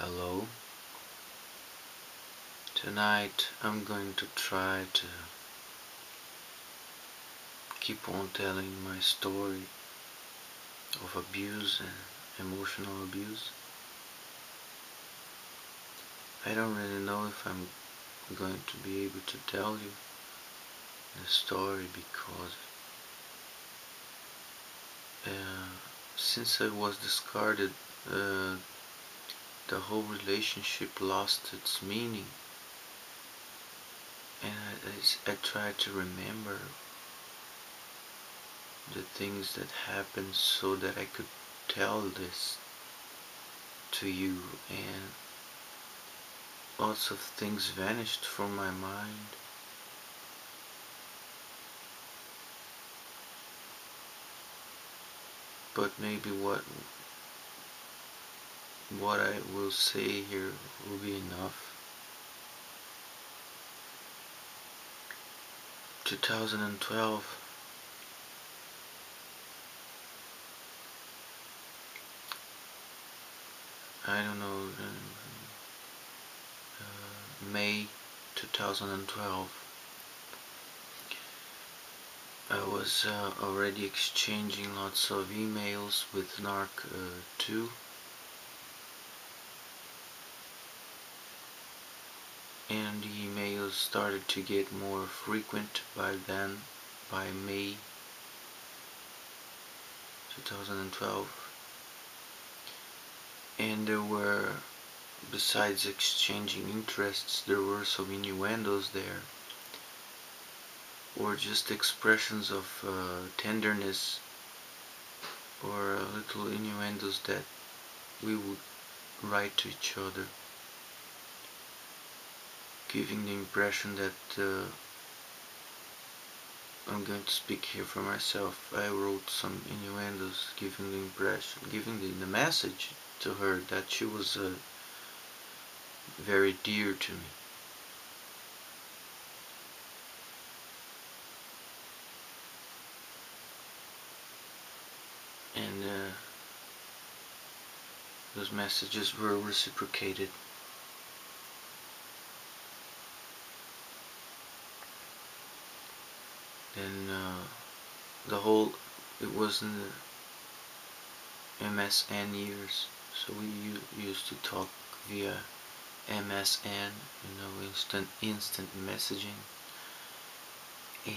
Hello. Tonight I'm going to try to keep on telling my story of abuse and emotional abuse. I don't really know if I'm going to be able to tell you the story because since I was discarded, the whole relationship lost its meaning, and I tried to remember the things that happened so that I could tell this to you, and lots of things vanished from my mind. But maybe what I will say here will be enough. 2012, I don't know, May 2012, I was already exchanging lots of emails with Narc 2, and the emails started to get more frequent by then, by May 2012, and there were, besides exchanging interests, there were some innuendos there, or just expressions of tenderness, or little innuendos that we would write to each other, giving the impression that I'm going to speak here for myself. I wrote some innuendos, giving the impression, giving the message to her that she was very dear to me. And those messages were reciprocated. Then it was in the MSN years, so we used to talk via MSN, instant messaging, and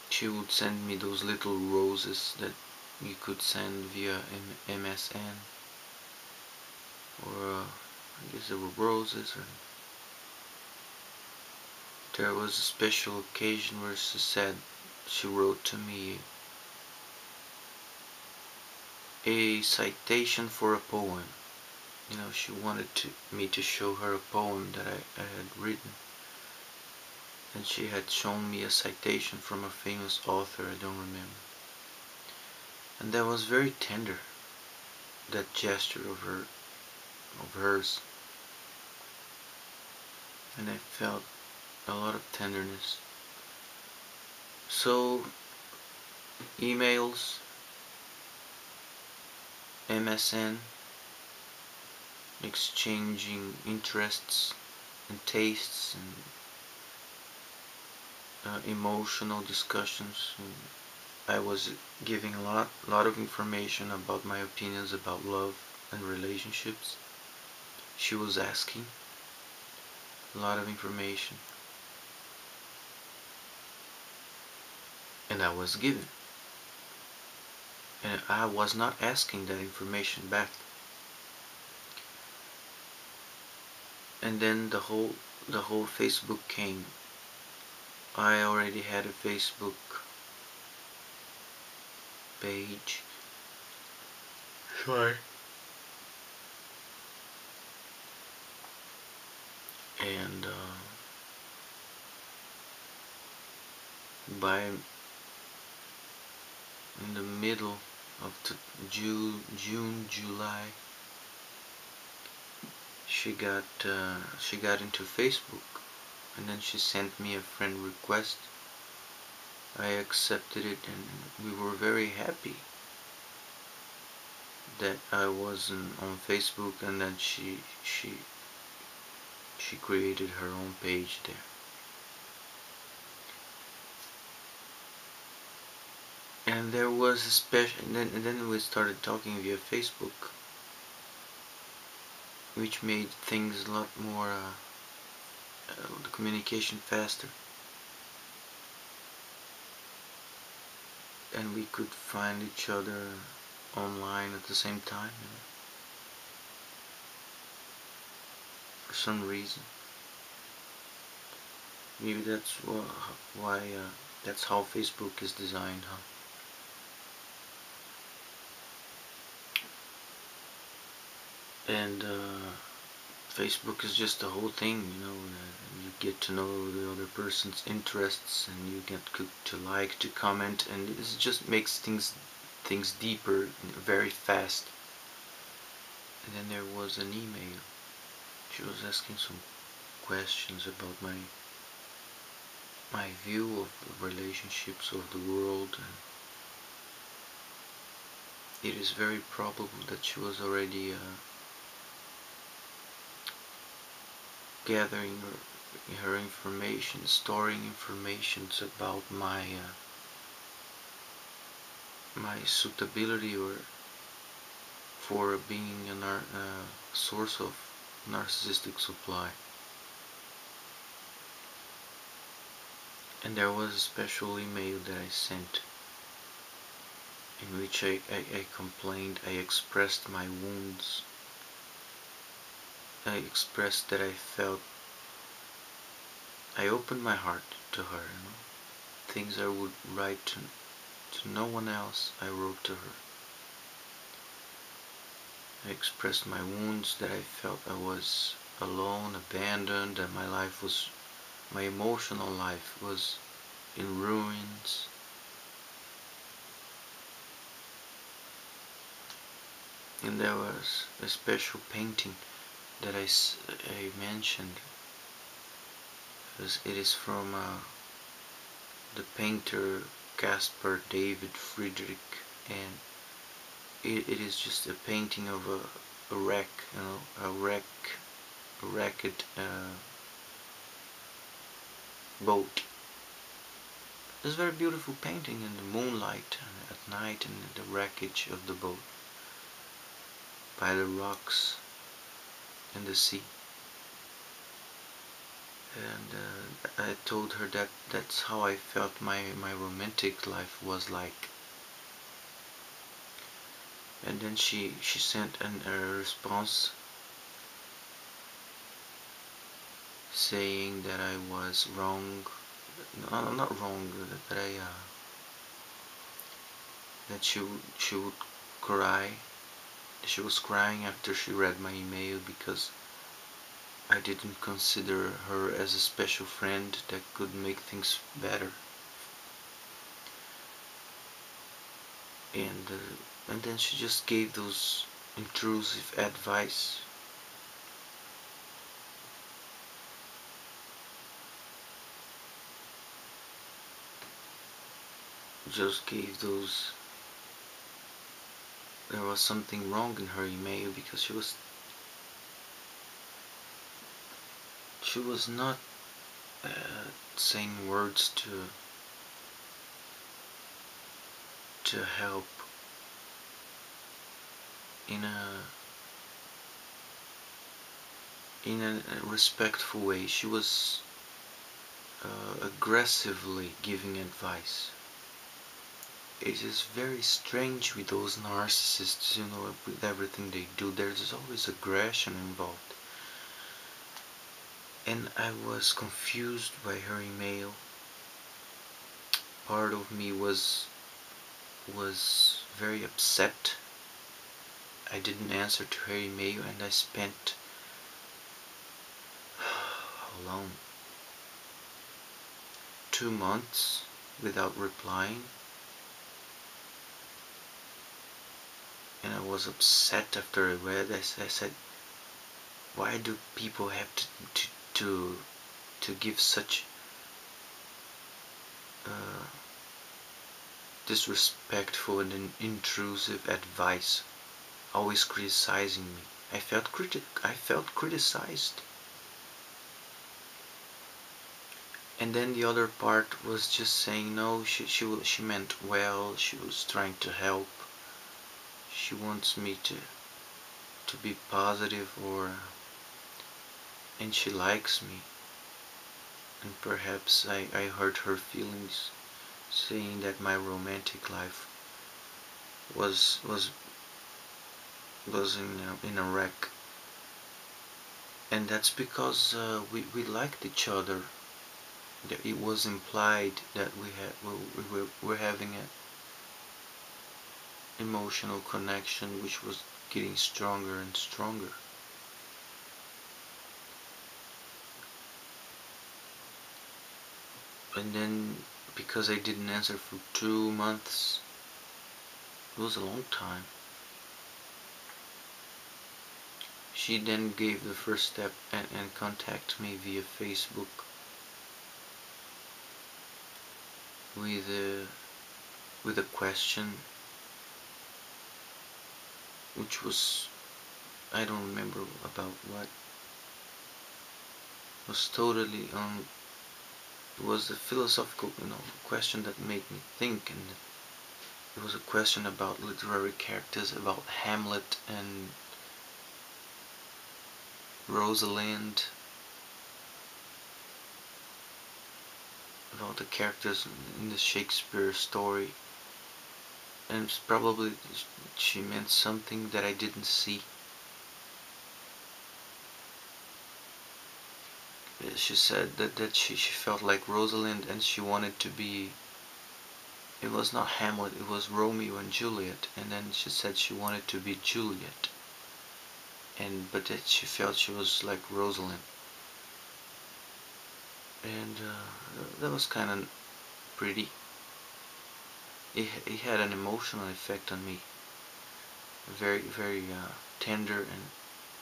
she would send me those little roses that you could send via MSN, or I guess they were roses, or there was a special occasion where she wrote to me a citation for a poem. She wanted me to show her a poem that I had written, and she had shown me a citation from a famous author, I don't remember. And that was very tender, that gesture of hers, and I felt a lot of tenderness. So, emails, MSN, exchanging interests and tastes, and emotional discussions. And I was giving a lot of information about my opinions about love and relationships. She was asking a lot of information, and I was giving, and I was not asking that information back. And then the whole Facebook came. I already had a Facebook page. Sorry. And by in the middle of June, July, she got into Facebook, and then she sent me a friend request, I accepted it, and we were very happy that I wasn't on Facebook, and then she created her own page there. And there was a special, and then we started talking via Facebook, which made things a lot more, the communication faster, and we could find each other online at the same time, for some reason. Maybe that's why, that's how Facebook is designed, huh? And Facebook is just the whole thing, you get to know the other person's interests, and you get to like, to comment, and it just makes things deeper very fast. And then there was an email. She was asking some questions about my view of the relationships of the world, and it is very probable that she was already gathering her information, storing informations about my suitability or for being a source of narcissistic supply. And there was a special email that I sent in which I complained, I expressed my wounds. I expressed that I felt, I opened my heart to her, things I would write to no one else, I wrote to her. I expressed my wounds, that I felt I was alone, abandoned, that my emotional life was in ruins. And there was a special painting that I mentioned. It is from the painter Caspar David Friedrich, and it is just a painting of a wreck, a wrecked boat. It's a very beautiful painting in the moonlight and at night, in the wreckage of the boat by the rocks and the sea. And I told her that that's how I felt my romantic life was like. And then she sent a response saying that I was wrong. No, not wrong. That that she would cry. She was crying after she read my email because I didn't consider her as a special friend that could make things better. And then she just gave those intrusive advice. Just gave those. There was something wrong in her email because she was not saying words to help in a respectful way. She was aggressively giving advice. It is very strange with those narcissists, with everything they do. There's always aggression involved. And I was confused by her email. Part of me was very upset. I didn't answer to her email, and I spent how long? 2 months without replying. And I was upset after I read. I said, why do people have to give such disrespectful and intrusive advice, always criticizing me. I felt criticized. And then the other part was just saying no, she meant well, she was trying to help. She wants me to be positive, or and she likes me. And perhaps I hurt her feelings, saying that my romantic life was was in a wreck. And that's because we liked each other. It was implied that we were having an emotional connection which was getting stronger and stronger. And then because I didn't answer for 2 months, it was a long time, she then gave the first step and contacted me via Facebook with a question which was, I don't remember about what, was totally it was a philosophical, question that made me think. And it was a question about literary characters, about Hamlet and Rosalind, about the characters in the Shakespeare story. And probably she meant something that I didn't see. She said that she felt like Rosalind, and she wanted to be, it was not Hamlet, it was Romeo and Juliet. And then she said she wanted to be Juliet, but that she felt she was like Rosalind. And that was kind of pretty. It had an emotional effect on me, a very, very tender and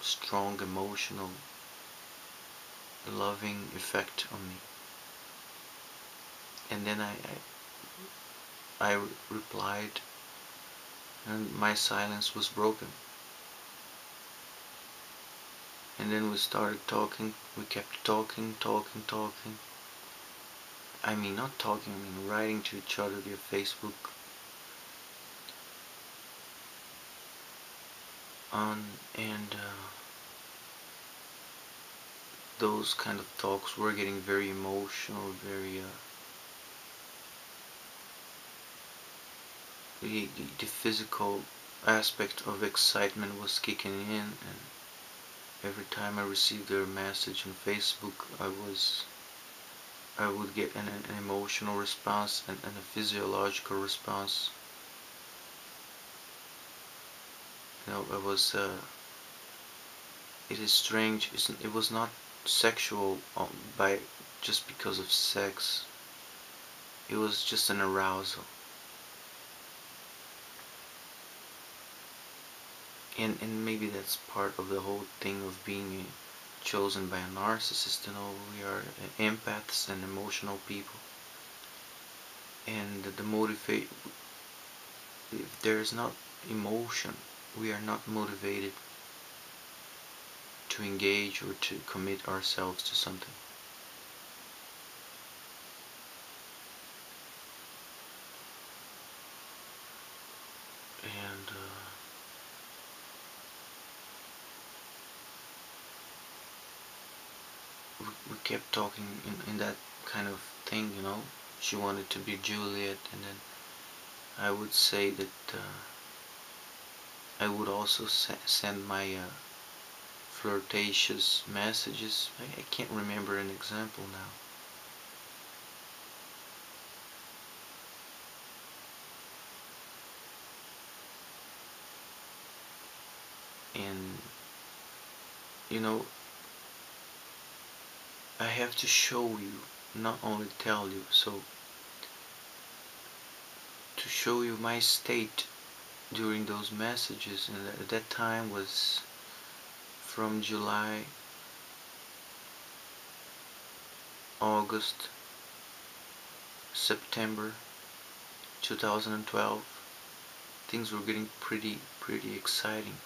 strong emotional, loving effect on me. And then I replied, and my silence was broken. And then we started talking. We kept talking. I mean, not talking, I mean writing to each other via Facebook. And those kind of talks were getting very emotional, very the physical aspect of excitement was kicking in. And every time I received their message on Facebook, I would get an emotional response and a physiological response. It was it is strange. It was not sexual by just because of sex. It was just an arousal. And maybe that's part of the whole thing of being chosen by a narcissist. We are empaths and emotional people. And the motivate, if there is not emotion, we are not motivated to engage or to commit ourselves to something. And we kept talking in that kind of thing. She wanted to be Juliet, and then I would say that I would also send my flirtatious messages. I can't remember an example now. And I have to show you, not only tell you. So to show you my state during those messages, and at that time was from July, August, September, 2012, things were getting pretty exciting,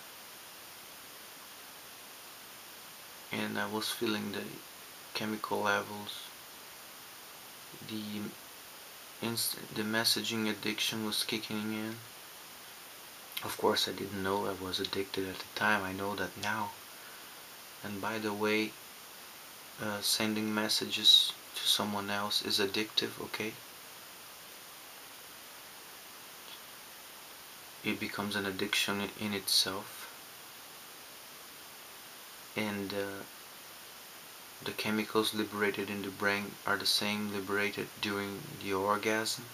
and I was feeling the chemical levels, the the messaging addiction was kicking in. Of course, I didn't know I was addicted at the time. I know that now. And by the way, sending messages to someone else is addictive, okay? It becomes an addiction in itself. And the chemicals liberated in the brain are the same liberated during the orgasm.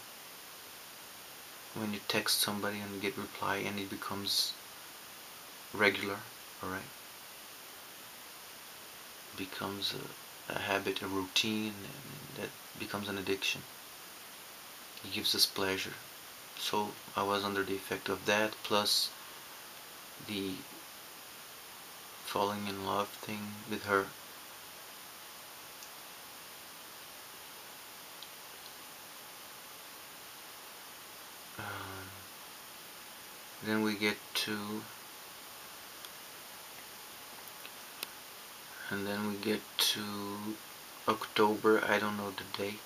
When you text somebody and get reply and it becomes regular, alright? Becomes a habit, a routine, and that becomes an addiction. It gives us pleasure. So I was under the effect of that, plus the falling in love thing with her. Um, then we get to, and then we get to October. I don't know the date,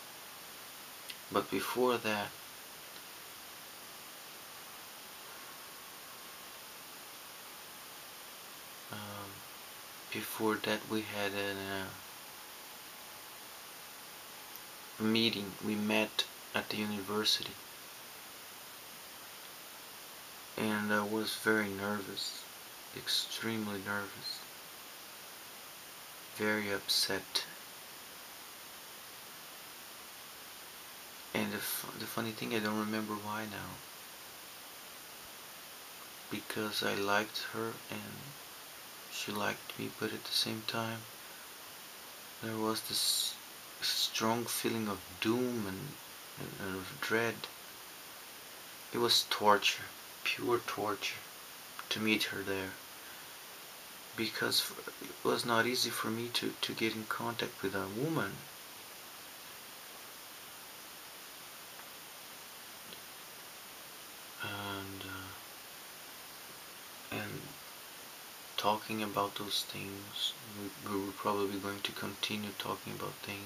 but before that, um, we had a meeting. We met at the university, and I was very nervous, extremely nervous, very upset. And the funny thing, I don't remember why now, because I liked her and she liked me, but at the same time there was this strong feeling of doom and of dread. It was torture, pure torture, to meet her there, because it was not easy for me to get in contact with a woman. And and talking about those things, we were probably going to continue talking about things.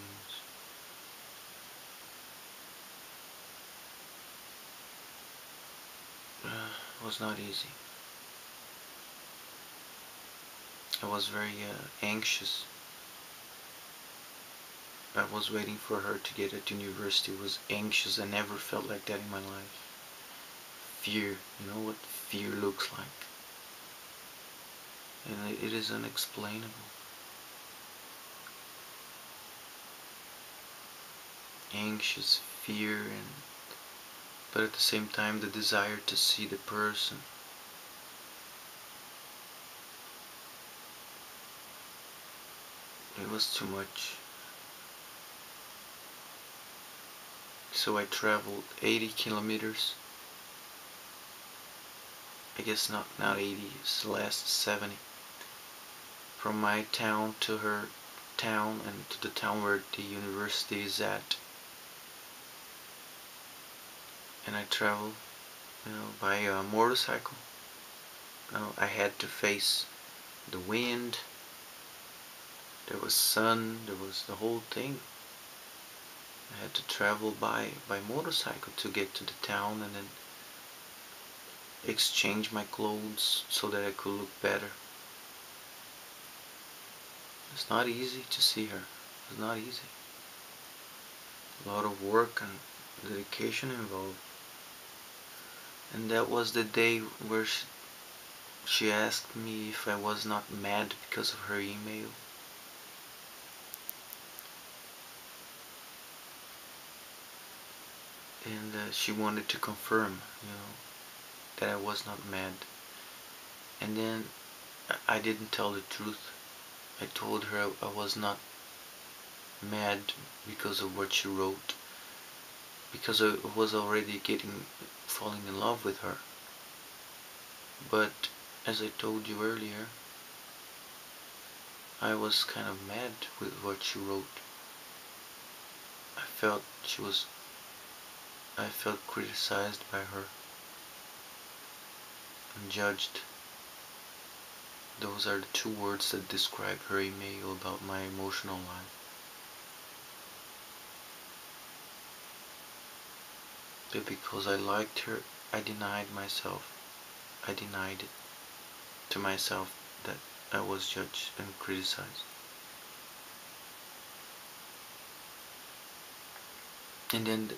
It was not easy. I was very anxious. I was waiting for her to get at university. I was anxious. I never felt like that in my life. Fear, you know what fear looks like. And it is unexplainable. Anxious, fear, and but at the same time the desire to see the person. It was too much. So I traveled 80 kilometers. I guess not 80, it's the last 70. From my town to her town and to the town where the university is at. And I traveled, by a motorcycle. I had to face the wind. There was sun. There was the whole thing. I had to travel by motorcycle to get to the town and then exchange my clothes so that I could look better. It's not easy to see her. It's not easy. A lot of work and dedication involved. And that was the day where she asked me if I was not mad because of her email. And she wanted to confirm, that I was not mad. And then I didn't tell the truth. I told her I was not mad because of what she wrote, because I was already falling in love with her. But as I told you earlier, I was kind of mad with what she wrote. I felt she was I felt criticized by her and judged. Those are the two words that describe her email about my emotional life. But because I liked her, I denied myself. I denied it to myself that I was judged and criticized. And then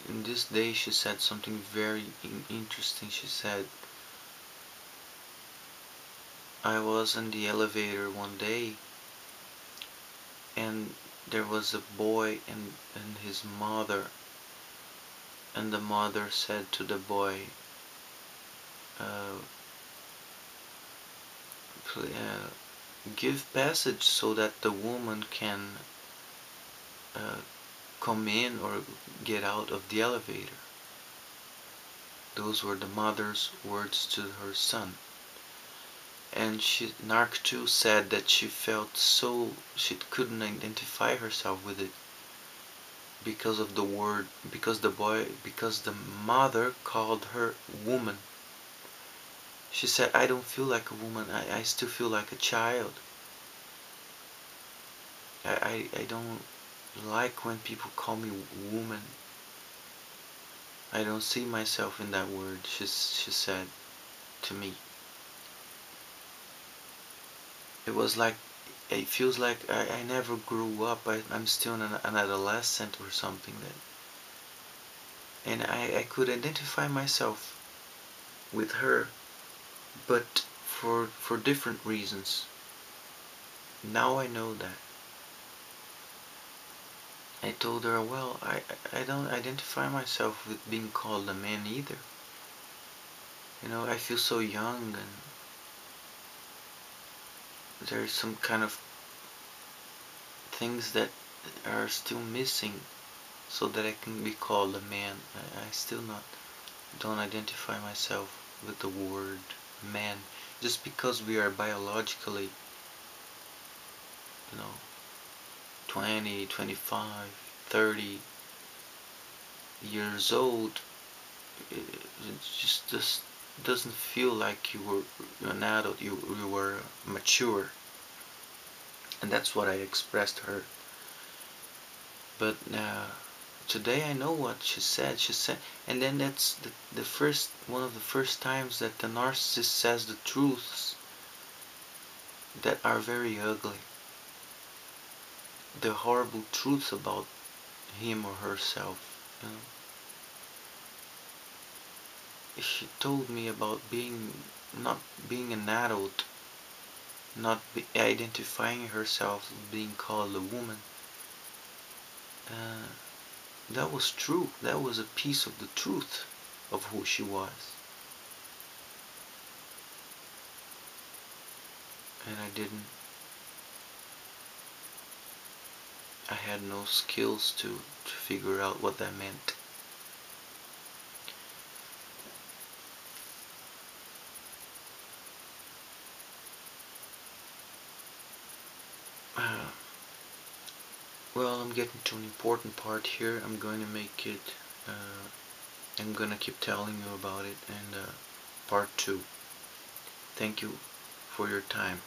in this day she said something very interesting. She said, I was in the elevator one day and there was a boy and his mother, and the mother said to the boy, uh, give passage so that the woman can uh, come in or get out of the elevator. Those were the mother's words to her son. And Narc too said that she felt so she couldn't identify herself with it because of the word, because the mother called her woman. She said, I don't feel like a woman, I still feel like a child. I don't like when people call me woman. I don't see myself in that word, she said to me. It was like, it feels like I never grew up. I'm still an adolescent or something. And I could identify myself with her, but for different reasons. Now I know that. I told her, well, I don't identify myself with being called a man either. You know, I feel so young and there's some kind of things that are still missing so that I can be called a man. I still not don't identify myself with the word man just because we are biologically, you know, 20, 25, 30 years old. It just doesn't feel like you were an adult, you were mature. And that's what I expressed to her. But today I know what she said. She said, and then that's the first one of the first times that the narcissist says the truths that are very ugly, the horrible truths about him or herself. You know, she told me about not being an adult, not identifying herself as being called a woman. Uh, that was true. That was a piece of the truth of who she was. And I had no skills to figure out what that meant. Uh, well, I'm getting to an important part here. I'm going to make it, I'm going to keep telling you about it in part 2. Thank you for your time.